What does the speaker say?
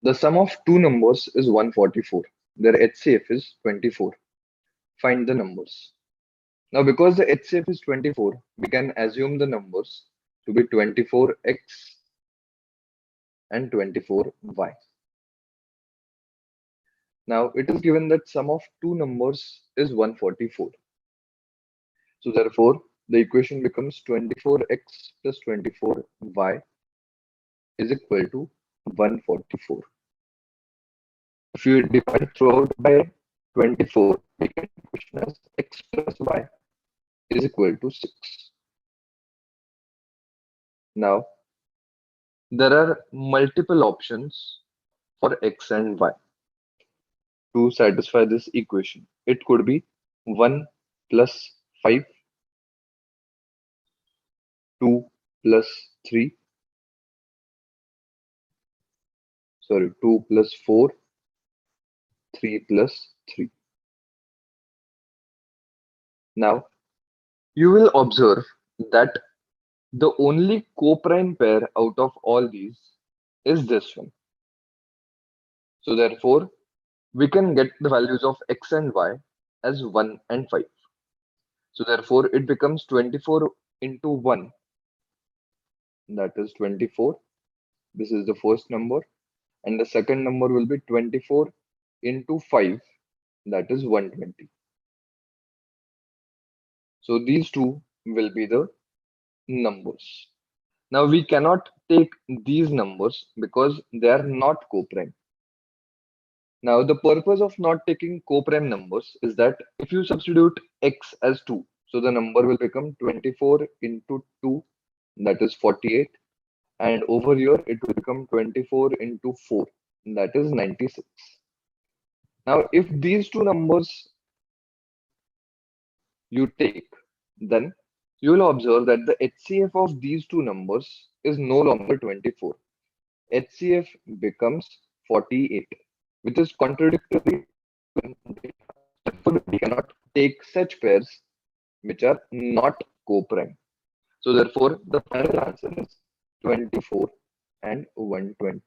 The sum of two numbers is 144. Their HCF is 24. Find the numbers. Now, because the HCF is 24, we can assume the numbers to be 24x and 24y. Now, it is given that sum of two numbers is 144. So, therefore, the equation becomes 24x plus 24y is equal to 144. If you divide throughout by 24, we get the equation as x plus y is equal to 6. Now, there are multiple options for x and y to satisfy this equation. It could be 1 plus 5, 2 plus 3, 2 plus 4, 3 plus 3. Now, you will observe that the only co-prime pair out of all these is this one. So therefore, we can get the values of x and y as 1 and 5. So therefore, it becomes 24 into 1, that is 24. This is the first number. And the second number will be 24 into 5, that is 120. So these two will be the numbers. Now we cannot take these numbers because they are not co-prime. Now the purpose of not taking co-prime numbers is that if you substitute x as 2, so the number will become 24 into 2, that is 48. And over here it will become 24 into 4, that is 96. Now if these two numbers you take, then you will observe that the HCF of these two numbers is no longer 24. HCF becomes 48, which is contradictory. Therefore, we cannot take such pairs which are not co-prime. So therefore, the final answer is 24 and 120.